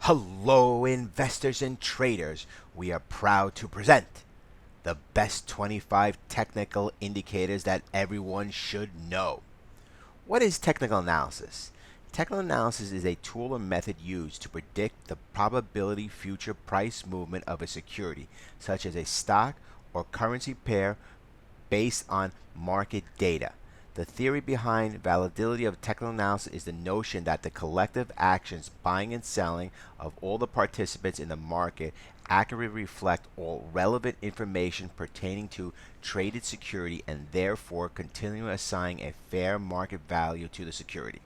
Hello, investors and traders. We are proud to present the best 25 technical indicators that everyone should know. What is technical analysis? Technical analysis is a tool or method used to predict the probability future price movement of a security, such as a stock or currency pair, based on market data. The theory behind validity of technical analysis is the notion that the collective actions, buying and selling, of all the participants in the market accurately reflect all relevant information pertaining to traded security and therefore continually assigning a fair market value to the security.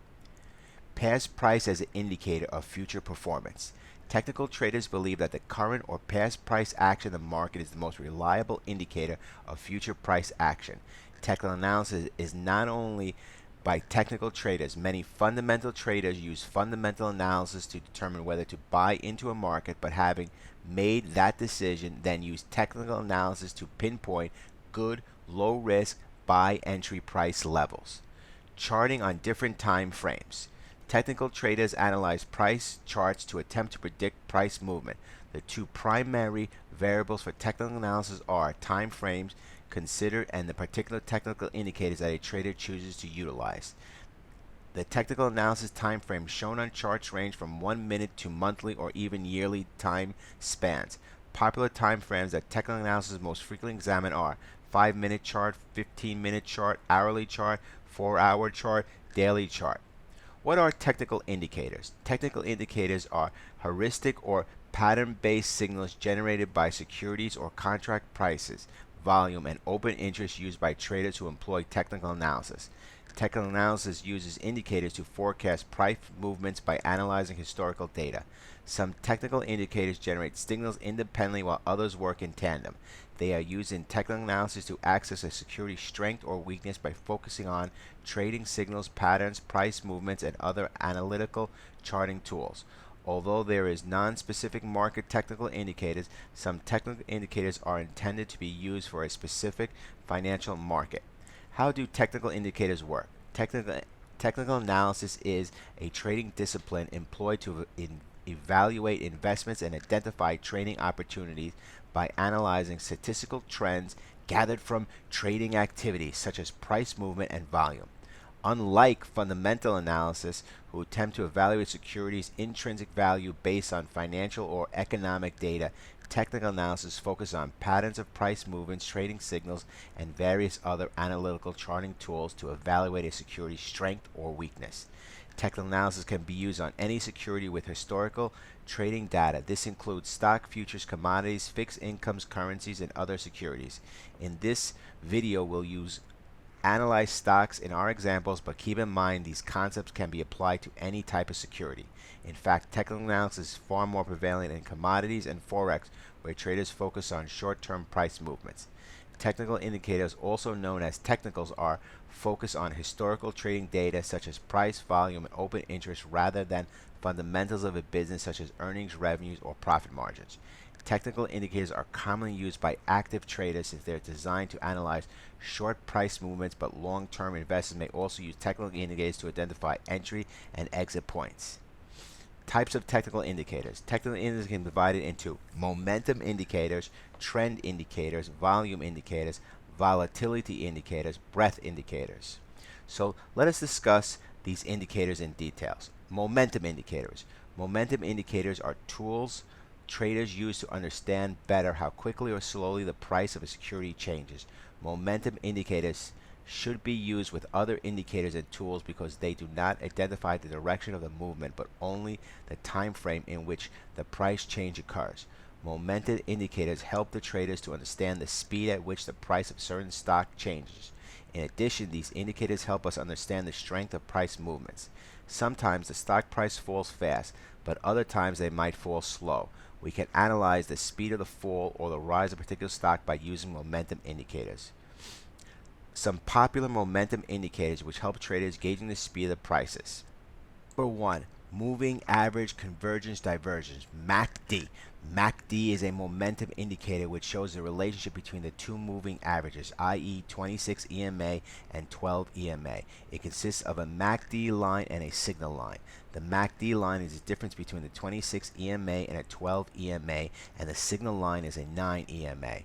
Past price as an indicator of future performance. Technical traders believe that the current or past price action in the market is the most reliable indicator of future price action. Technical analysis is not only by technical traders. Many fundamental traders use fundamental analysis to determine whether to buy into a market, but having made that decision, then use technical analysis to pinpoint good, low risk buy entry price levels. Charting on different time frames. Technical traders analyze price charts to attempt to predict price movement. The two primary variables for technical analysis are time frames considered and the particular technical indicators that a trader chooses to utilize. The technical analysis time frames shown on charts range from 1 minute to monthly or even yearly time spans. Popular time frames that technical analysis most frequently examine are 5-minute chart, 15-minute chart, hourly chart, 4-hour chart, daily chart. What are technical indicators? Technical indicators are heuristic or pattern-based signals generated by securities or contract prices, volume, and open interest used by traders who employ technical analysis. Technical analysis uses indicators to forecast price movements by analyzing historical data. Some technical indicators generate signals independently while others work in tandem. They are used in technical analysis to access a security's strength or weakness by focusing on trading signals, patterns, price movements, and other analytical charting tools. Although there is non-specific market technical indicators, some technical indicators are intended to be used for a specific financial market. How do technical indicators work? Technical analysis is a trading discipline employed to evaluate investments and identify trading opportunities by analyzing statistical trends gathered from trading activities such as price movement and volume. Unlike fundamental analysis, who attempt to evaluate securities' intrinsic value based on financial or economic data, technical analysis focuses on patterns of price movements, trading signals, and various other analytical charting tools to evaluate a security's strength or weakness. Technical analysis can be used on any security with historical trading data. This includes stock, futures, commodities, fixed incomes, currencies, and other securities. In this video, we'll analyze stocks in our examples, but keep in mind these concepts can be applied to any type of security. In fact, technical analysis is far more prevalent in commodities and forex, where traders focus on short-term price movements. Technical indicators, also known as technicals, are focused on historical trading data such as price, volume, and open interest rather than fundamentals of a business such as earnings, revenues, or profit margins. Technical indicators are commonly used by active traders since they are designed to analyze short price movements, but long-term investors may also use technical indicators to identify entry and exit points. Types of technical indicators. Technical indicators can be divided into momentum indicators, trend indicators, volume indicators, volatility indicators, breadth indicators. So let us discuss these indicators in details. Momentum indicators. Momentum indicators are tools traders use to understand better how quickly or slowly the price of a security changes. Momentum indicators should be used with other indicators and tools because they do not identify the direction of the movement, but only the time frame in which the price change occurs. Momentum indicators help the traders to understand the speed at which the price of certain stock changes. In addition, these indicators help us understand the strength of price movements. Sometimes the stock price falls fast, but other times they might fall slow. We can analyze the speed of the fall or the rise of a particular stock by using momentum indicators. Some popular momentum indicators which help traders gauging the speed of the prices. Number 1, Moving average convergence divergence, MACD. MACD is a momentum indicator which shows the relationship between the two moving averages, i.e. 26 EMA and 12 EMA. It consists of a MACD line and a signal line. The MACD line is the difference between the 26 EMA and a 12 EMA, and the signal line is a 9 EMA.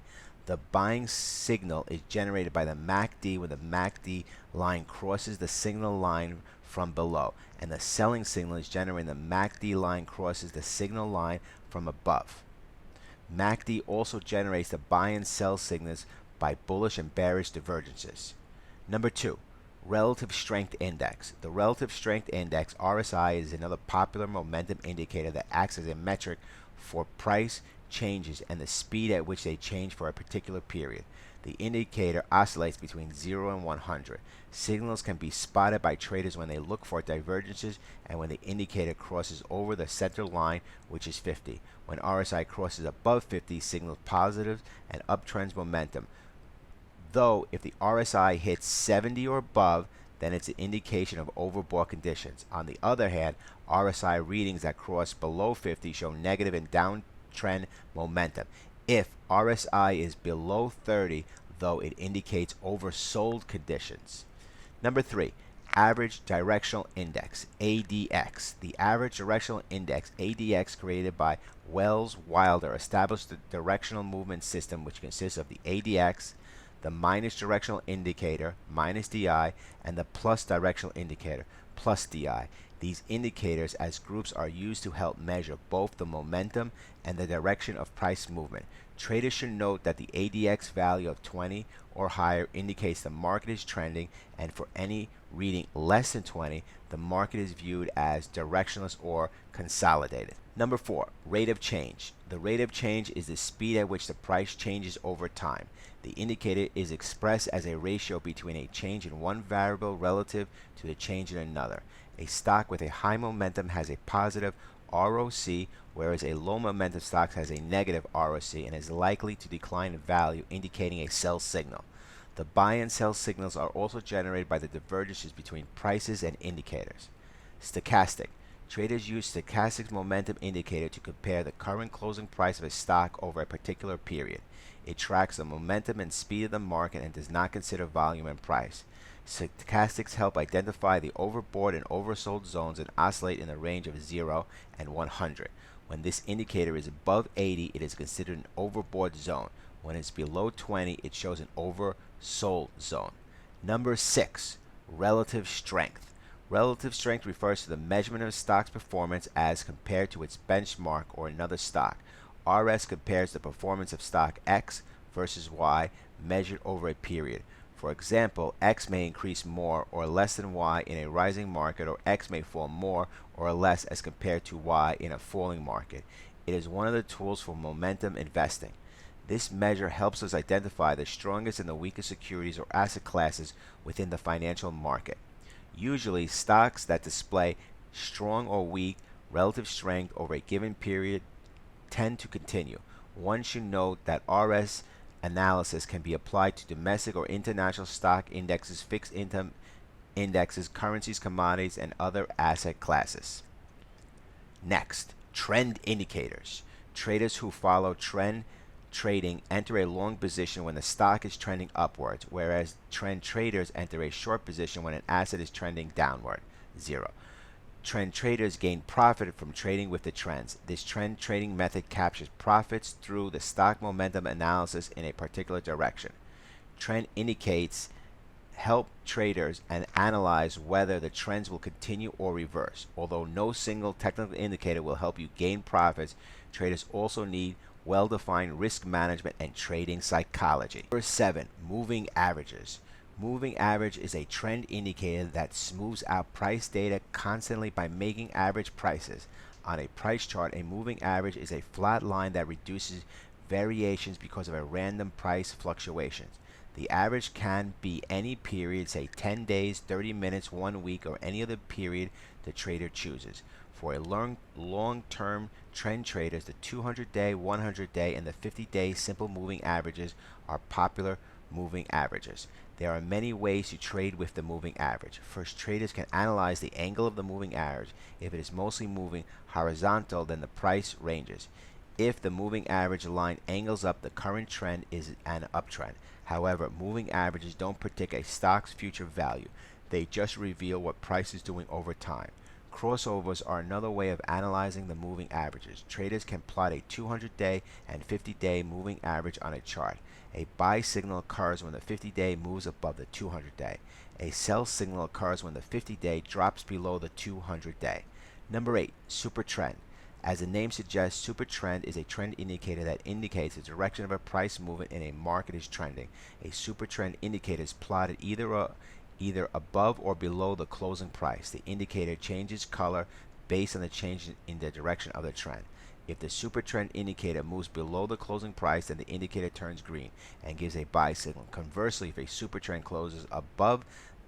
The buying signal is generated by the MACD when the MACD line crosses the signal line from below, and the selling signal is generated when the MACD line crosses the signal line from above. MACD also generates the buy and sell signals by bullish and bearish divergences. Number 2, Relative Strength Index. The Relative Strength Index, RSI, is another popular momentum indicator that acts as a metric for price changes and the speed at which they change for a particular period. The indicator oscillates between 0 and 100. Signals can be spotted by traders when they look for divergences and when the indicator crosses over the center line, which is 50. When RSI crosses above 50, signals positive and uptrends momentum. Though if the RSI hits 70 or above, then it's an indication of overbought conditions. On the other hand, RSI readings that cross below 50 show negative and downtrend momentum. If RSI is below 30, though, it indicates oversold conditions. Number 3, Average Directional Index, ADX. The Average Directional Index, ADX, created by Wells Wilder, established the directional movement system which consists of the ADX, the minus directional indicator, minus DI, and the plus directional indicator, plus DI. These indicators as groups are used to help measure both the momentum and the direction of price movement. Traders should note that the ADX value of 20 or higher indicates the market is trending, and for any reading less than 20, the market is viewed as directionless or consolidated. Number 4, Rate of Change. The rate of change is the speed at which the price changes over time. The indicator is expressed as a ratio between a change in one variable relative to the change in another. A stock with a high momentum has a positive ROC, whereas a low momentum stock has a negative ROC and is likely to decline in value, indicating a sell signal. The buy and sell signals are also generated by the divergences between prices and indicators. Stochastic. Traders use Stochastic's momentum indicator to compare the current closing price of a stock over a particular period. It tracks the momentum and speed of the market and does not consider volume and price. Stochastics help identify the overbought and oversold zones and oscillate in the range of 0 and 100. When this indicator is above 80, it is considered an overbought zone. When it's below 20, it shows an oversold zone. Number 6, Relative Strength. Relative strength refers to the measurement of a stock's performance as compared to its benchmark or another stock. RS compares the performance of stock X versus Y measured over a period. For example, X may increase more or less than Y in a rising market, or X may fall more or less as compared to Y in a falling market. It is one of the tools for momentum investing. This measure helps us identify the strongest and the weakest securities or asset classes within the financial market. Usually, stocks that display strong or weak relative strength over a given period tend to continue. One should note that RS analysis can be applied to domestic or international stock indexes, fixed income indexes, currencies, commodities, and other asset classes. Next, trend indicators. Traders who follow trend trading enter a long position when the stock is trending upwards, whereas trend traders enter a short position when an asset is trending downward. 0. Trend traders gain profit from trading with the trends. This trend trading method captures profits through the stock momentum analysis in a particular direction. Trend indicates help traders and analyze whether the trends will continue or reverse. Although no single technical indicator will help you gain profits, traders also need well-defined risk management and trading psychology. Number 7, moving averages. Moving average is a trend indicator that smooths out price data constantly by making average prices. On a price chart, a moving average is a flat line that reduces variations because of a random price fluctuations. The average can be any period, say 10 days, 30 minutes, 1 week, or any other period the trader chooses. For a long-term trend traders, the 200-day, 100-day, and the 50-day simple moving averages are popular moving averages. There are many ways to trade with the moving average. First, traders can analyze the angle of the moving average. If it is mostly moving horizontal, then the price ranges. If the moving average line angles up, the current trend is an uptrend. However, moving averages don't predict a stock's future value. They just reveal what price is doing over time. Crossovers are another way of analyzing the moving averages. Traders can plot a 200-day and 50-day moving average on a chart. A buy signal occurs when the 50-day moves above the 200-day. A sell signal occurs when the 50-day drops below the 200-day. Number 8, super trend. As the name suggests, super trend is a trend indicator that indicates the direction of a price movement in a market is trending. A super trend indicator is plotted either above or below the closing price. The indicator changes color based on the change in the direction of the trend. If the super trend indicator moves below the closing price, then the indicator turns green and gives a buy signal. Conversely, if a super trend closes above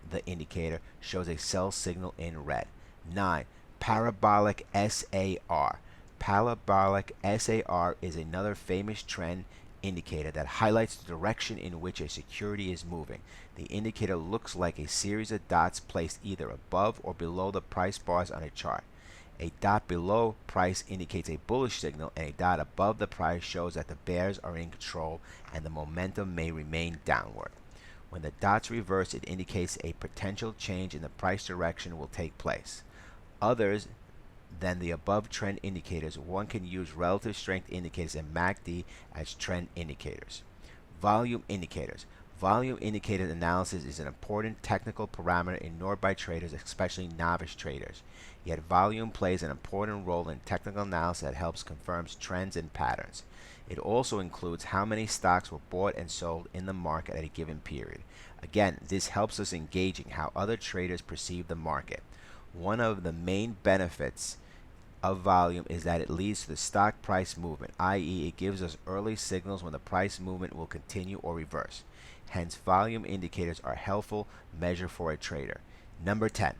the indicator, shows a sell signal in red. 9. Parabolic SAR. Parabolic SAR is another famous trend indicator that highlights the direction in which a security is moving. The indicator looks like a series of dots placed either above or below the price bars on a chart. A dot below price indicates a bullish signal, and a dot above the price shows that the bears are in control and the momentum may remain downward. When the dots reverse, it indicates a potential change in the price direction will take place. Others than the above trend indicators, one can use relative strength indicators and MACD as trend indicators. Volume indicators. Volume indicator analysis is an important technical parameter ignored by traders, especially novice traders. Yet volume plays an important role in technical analysis that helps confirm trends and patterns. It also includes how many stocks were bought and sold in the market at a given period. Again, this helps us engaging how other traders perceive the market. One of the main benefits of volume is that it leads to the stock price movement, i.e. it gives us early signals when the price movement will continue or reverse. Hence, volume indicators are a helpful measure for a trader. Number 10,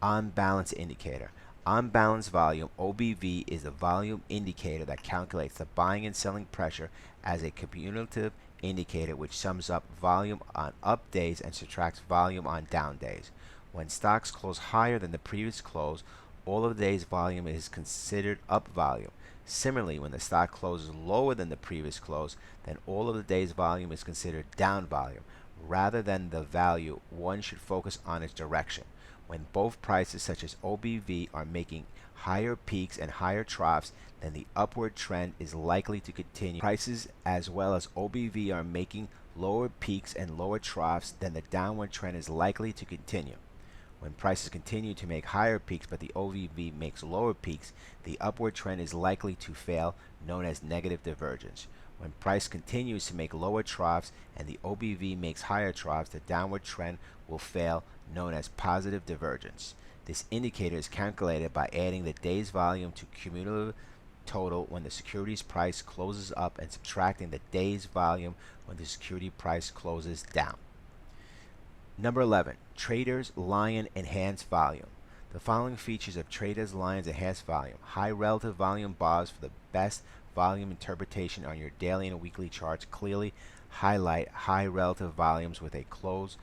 on balance indicator. On balance volume, OBV, is a volume indicator that calculates the buying and selling pressure as a cumulative indicator which sums up volume on up days and subtracts volume on down days. When stocks close higher than the previous close, all of the day's volume is considered up volume. Similarly, when the stock closes lower than the previous close, then all of the day's volume is considered down volume. Rather than the value, one should focus on its direction. When both prices such as OBV are making higher peaks and higher troughs, then the upward trend is likely to continue. Prices as well as OBV are making lower peaks and lower troughs, then the downward trend is likely to continue. When prices continue to make higher peaks but the OBV makes lower peaks, the upward trend is likely to fail, known as negative divergence. When price continues to make lower troughs and the OBV makes higher troughs, the downward trend will fail, known as positive divergence. This indicator is calculated by adding the day's volume to cumulative total when the security's price closes up and subtracting the day's volume when the security price closes down. Number 11, Traders Lion Enhanced Volume. The following features of Traders Lion's Enhanced Volume: high relative volume bars for the best volume interpretation on your daily and weekly charts clearly highlight high relative volumes with a close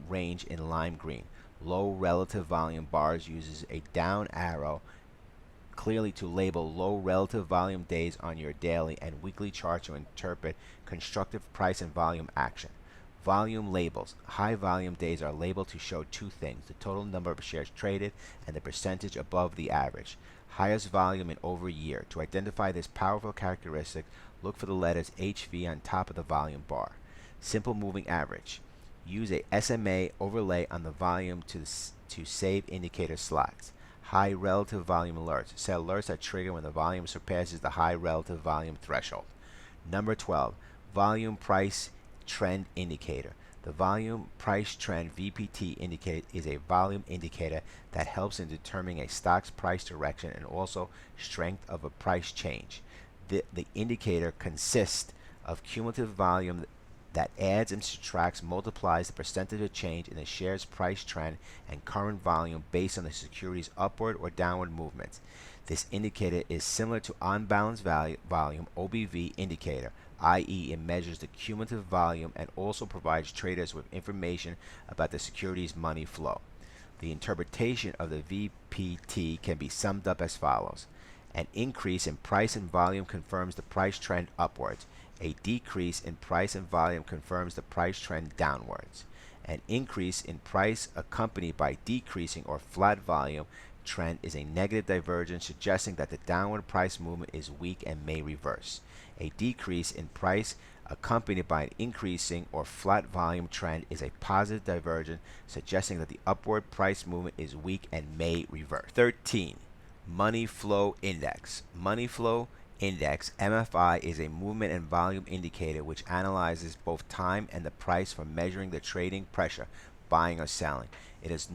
range in lime green. Low relative volume bars uses a down arrow clearly to label low relative volume days on your daily and weekly charts to interpret constructive price and volume action. Volume labels. High volume days are labeled to show two things: the total number of shares traded and the percentage above the average. Highest volume in over a year. To identify this powerful characteristic, look for the letters HV on top of the volume bar. Simple moving average. Use a SMA overlay on the volume to save indicator slots. High relative volume alerts. Set alerts that trigger when the volume surpasses the high relative volume threshold. Number 12, volume price trend indicator. The volume price trend VPT indicator is a volume indicator that helps in determining a stock's price direction and also strength of a price change. The indicator consists of cumulative volume that adds and subtracts, multiplies the percentage of change in the share's price trend and current volume based on the security's upward or downward movements. This indicator is similar to on balance volume OBV indicator. i.e. it measures the cumulative volume and also provides traders with information about the security's money flow. The interpretation of the VPT can be summed up as follows. An increase in price and volume confirms the price trend upwards. A decrease in price and volume confirms the price trend downwards. An increase in price accompanied by decreasing or flat volume trend is a negative divergence, suggesting that the downward price movement is weak and may reverse. A decrease in price accompanied by an increasing or flat volume trend is a positive divergence, suggesting that the upward price movement is weak and may reverse. 13. Money Flow Index. Money Flow Index, MFI, is a movement and volume indicator which analyzes both time and the price for measuring the trading pressure, buying or selling. It is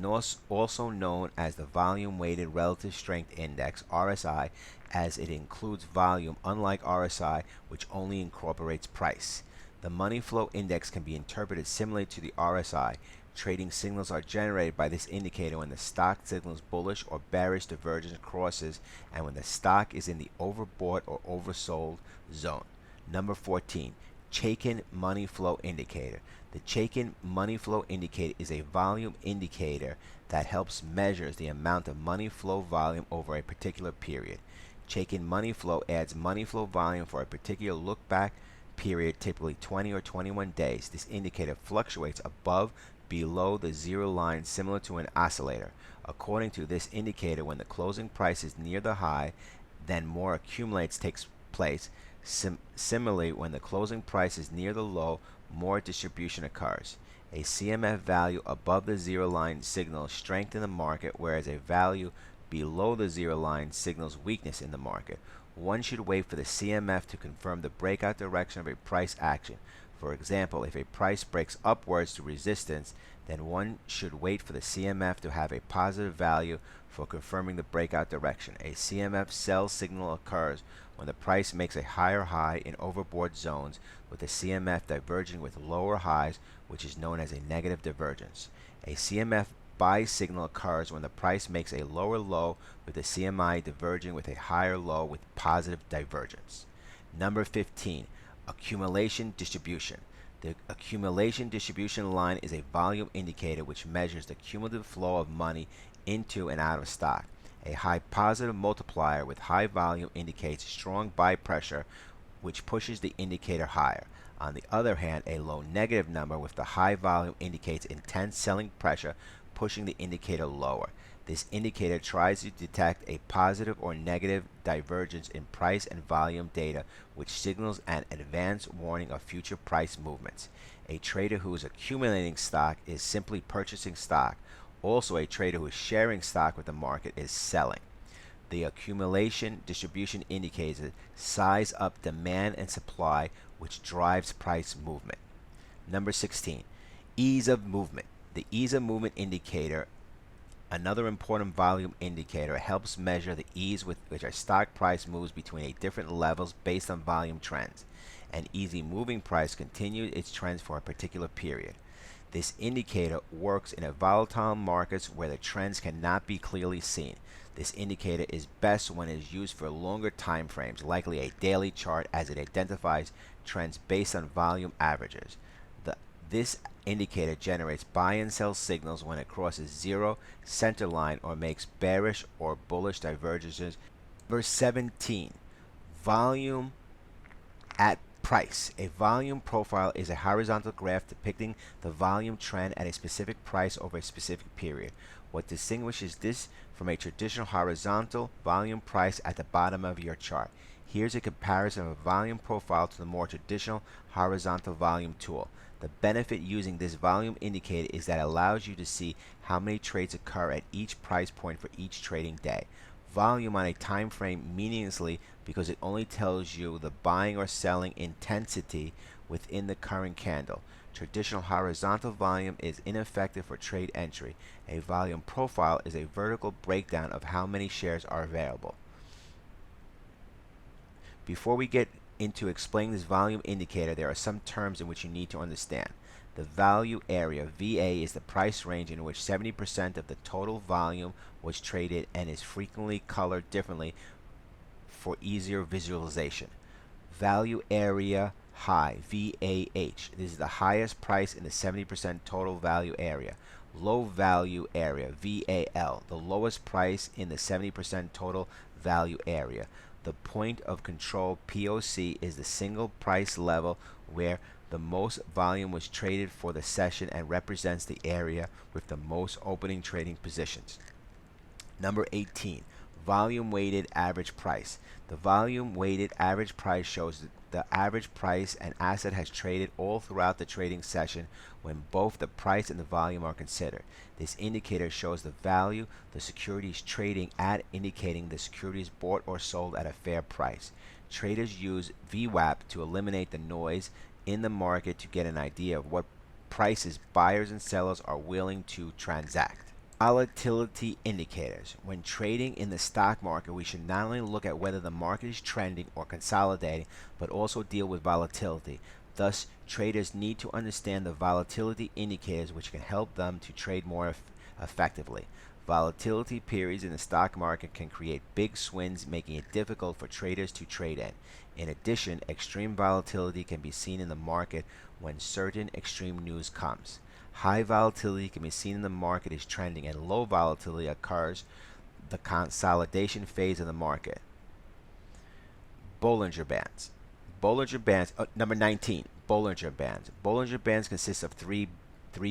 also known as the Volume Weighted Relative Strength Index, RSI, as it includes volume, unlike RSI, which only incorporates price. The Money Flow Index can be interpreted similarly to the RSI. Trading signals are generated by this indicator when the stock signals bullish or bearish divergence crosses and when the stock is in the overbought or oversold zone. Number 14. Chaikin Money Flow Indicator. The Chaikin Money Flow Indicator is a volume indicator that helps measure the amount of money flow volume over a particular period. Chaikin Money Flow adds money flow volume for a particular look-back period, typically 20 or 21 days. This indicator fluctuates above, below the zero line, similar to an oscillator. According to this indicator, when the closing price is near the high, then more accumulates takes place. Similarly, when the closing price is near the low, more distribution occurs. A CMF value above the zero line signals strength in the market, whereas a value below the zero line signals weakness in the market. One should wait for the CMF to confirm the breakout direction of a price action. For example, if a price breaks upwards to resistance, then one should wait for the CMF to have a positive value for confirming the breakout direction. A CMF sell signal occurs when the price makes a higher high in overbought zones, with the CMF diverging with lower highs, which is known as a negative divergence. A CMF buy signal occurs when the price makes a lower low, with the CMI diverging with a higher low with positive divergence. Number 15. Accumulation distribution. The accumulation distribution line is a volume indicator which measures the cumulative flow of money into and out of stock. A high positive multiplier with high volume indicates strong buy pressure, which pushes the indicator higher. On the other hand, a low negative number with the high volume indicates intense selling pressure, pushing the indicator lower. This indicator tries to detect a positive or negative divergence in price and volume data, which signals an advance warning of future price movements. A trader who is accumulating stock is simply purchasing stock. Also, a trader who is sharing stock with the market is selling. The accumulation distribution indicator size up demand and supply, which drives price movement. Number 16. Ease of movement. The ease of movement indicator, another important volume indicator, helps measure the ease with which a stock price moves between different levels based on volume trends. An easy moving price continues its trends for a particular period. This indicator works in a volatile markets where the trends cannot be clearly seen. This indicator is best when it is used for longer time frames, likely a daily chart, as it identifies trends based on volume averages. This indicator generates buy and sell signals when it crosses zero center line or makes bearish or bullish divergences. Verse 17. Volume at price. A volume profile is a horizontal graph depicting the volume trend at a specific price over a specific period. What distinguishes this from a traditional horizontal volume price at the bottom of your chart? Here's a comparison of a volume profile to the more traditional horizontal volume tool. The benefit using this volume indicator is that it allows you to see how many trades occur at each price point for each trading day. Volume on a time frame meaninglessly because it only tells you the buying or selling intensity within the current candle. Traditional horizontal volume is ineffective for trade entry. A volume profile is a vertical breakdown of how many shares are available. Before we get into explaining this volume indicator, there are some terms in which you need to understand. The value area, VA, is the price range in which 70% of the total volume was traded and is frequently colored differently for easier visualization. Value area high, VAH. This is the highest price in the 70% total value area. Low value area, VAL, the lowest price in the 70% total value area. The point of control, POC, is the single price level where the most volume was traded for the session and represents the area with the most opening trading positions. Number 18, volume weighted average price. The volume weighted average price shows the average price an asset has traded all throughout the trading session when both the price and the volume are considered. This indicator shows the value the security is trading at, indicating the security is bought or sold at a fair price. Traders use VWAP to eliminate the noise in the market to get an idea of what prices buyers and sellers are willing to transact. Volatility indicators. When trading in the stock market, we should not only look at whether the market is trending or consolidating, but also deal with volatility. Thus, traders need to understand the volatility indicators, which can help them to trade more effectively. Volatility periods in the stock market can create big swings, making it difficult for traders to trade in. In addition, extreme volatility can be seen in the market when certain extreme news comes. High volatility can be seen in the market is trending, and low volatility occurs the consolidation phase of the market. Bollinger Bands. Bollinger Bands, number 19, Bollinger Bands. Bollinger Bands consist of three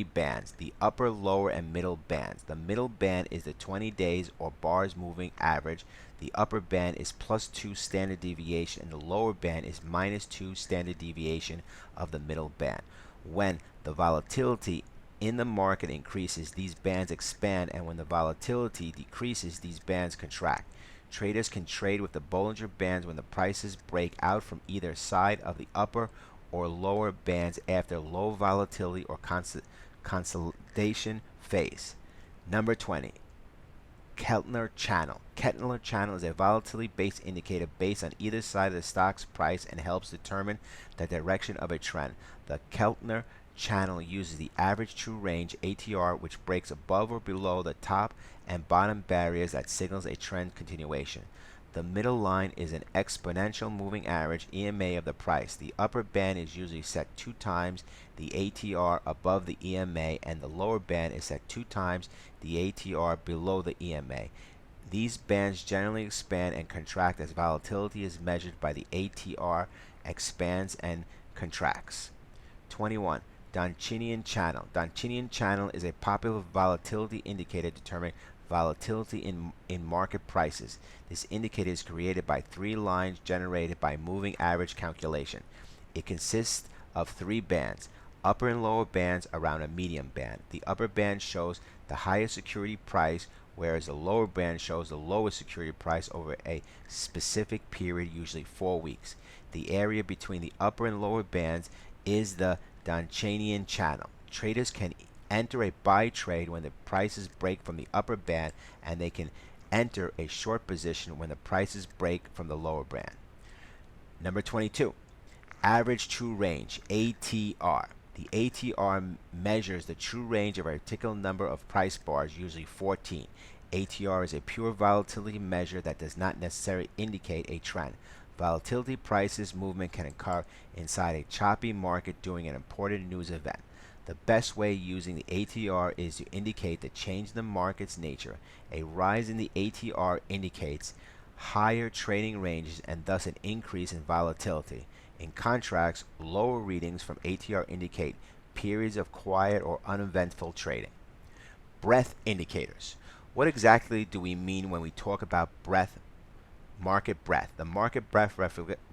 bands, the upper, lower, and middle bands. The middle band is the 20 days or bars moving average. The upper band is +2 standard deviation, and the lower band is -2 standard deviation of the middle band. When the volatility in the market increases, these bands expand, and when the volatility decreases, these bands contract. Traders can trade with the Bollinger Bands when the prices break out from either side of the upper or lower bands after low volatility or consolidation phase. Number 20, Keltner Channel. Keltner Channel is a volatility-based indicator based on either side of the stock's price and helps determine the direction of a trend. The Keltner Channel uses the average true range, ATR, which breaks above or below the top and bottom barriers that signals a trend continuation. The middle line is an exponential moving average, EMA, of the price. The upper band is usually set 2 times the ATR above the EMA, and the lower band is set 2 times the ATR below the EMA. These bands generally expand and contract as volatility is measured by the ATR expands and contracts. 21. Donchian Channel. Donchian Channel is a popular volatility indicator determining volatility in market prices. This indicator is created by 3 lines generated by moving average calculation. It consists of 3 bands, upper and lower bands around a medium band. The upper band shows the highest security price, whereas the lower band shows the lowest security price over a specific period, usually 4 weeks. The area between the upper and lower bands is the Donchian Channel. Traders can enter a buy trade when the prices break from the upper band, and they can enter a short position when the prices break from the lower band. Number 22, average true range, ATR. The ATR measures the true range of a particular number of price bars, usually 14. ATR is a pure volatility measure that does not necessarily indicate a trend. Volatility prices movement can occur inside a choppy market during an important news event. The best way using the ATR is to indicate the change in the market's nature. A rise in the ATR indicates higher trading ranges and thus an increase in volatility. In contrast, lower readings from ATR indicate periods of quiet or uneventful trading. Breadth indicators. What exactly do we mean when we talk about breadth? Market breadth. The market breadth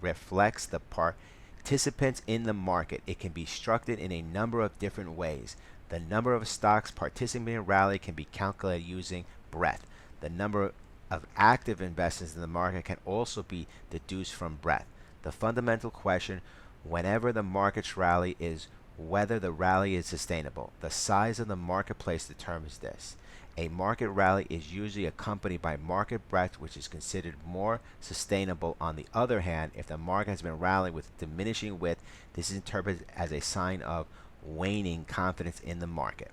reflects the participants in the market. It can be structured in a number of different ways. The number of stocks participating in a rally can be calculated using breadth. The number of active investors in the market can also be deduced from breadth. The fundamental question whenever the market's rally is whether the rally is sustainable. The size of the marketplace determines this. A market rally is usually accompanied by market breadth, which is considered more sustainable. On the other hand, if the market has been rallying with diminishing width, this is interpreted as a sign of waning confidence in the market.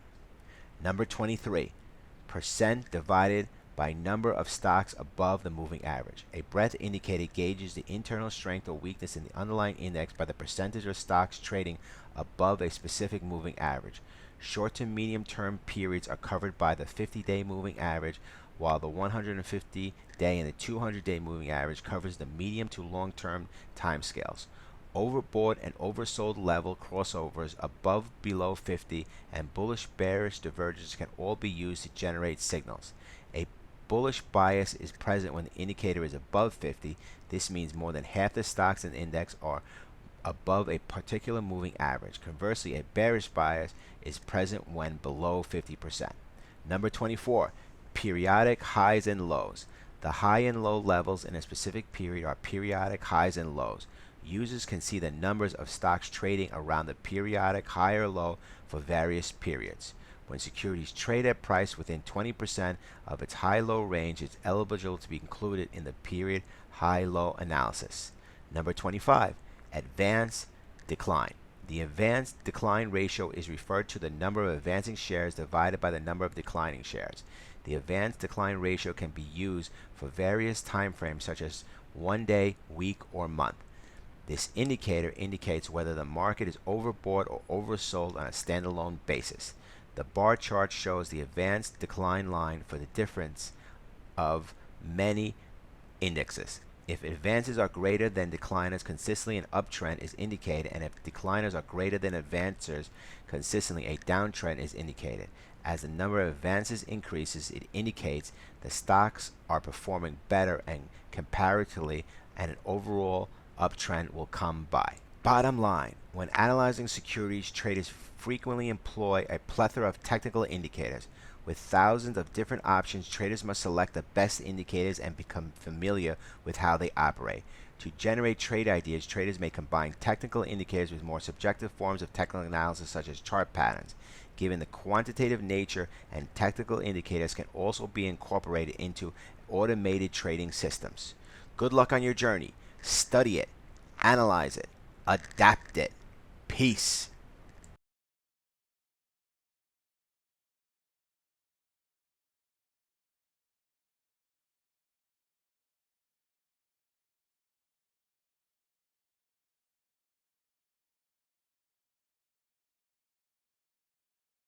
Number 23, percent divided by number of stocks above the moving average. A breadth indicator gauges the internal strength or weakness in the underlying index by the percentage of stocks trading above a specific moving average. Short to medium term periods are covered by the 50-day moving average, while the 150-day and the 200-day moving average covers the medium to long term timescales. Overbought and oversold level crossovers above below 50 and bullish bearish divergence can all be used to generate signals. A bullish bias is present when the indicator is above 50. This means more than half the stocks in the index are above a particular moving average. Conversely, a bearish bias is present when below 50%. Number 24, periodic highs and lows. The high and low levels in a specific period are periodic highs and lows. Users can see the numbers of stocks trading around the periodic high or low for various periods. When securities trade at price within 20% of its high-low range, it's eligible to be included in the period high-low analysis. Number 25, advance decline. The advanced decline ratio is referred to the number of advancing shares divided by the number of declining shares. The advanced decline ratio can be used for various time frames such as 1 day, week, or month. This indicator indicates whether the market is overbought or oversold on a standalone basis. The bar chart shows the advanced decline line for the difference of many indexes. If advances are greater than decliners, consistently an uptrend is indicated, and if decliners are greater than advancers, consistently a downtrend is indicated. As the number of advances increases, it indicates the stocks are performing better and comparatively, and an overall uptrend will come by. Bottom line, when analyzing securities, traders frequently employ a plethora of technical indicators. With thousands of different options, traders must select the best indicators and become familiar with how they operate. To generate trade ideas, traders may combine technical indicators with more subjective forms of technical analysis such as chart patterns. Given the quantitative nature, and technical indicators can also be incorporated into automated trading systems. Good luck on your journey. Study it, analyze it, adapt it. Peace.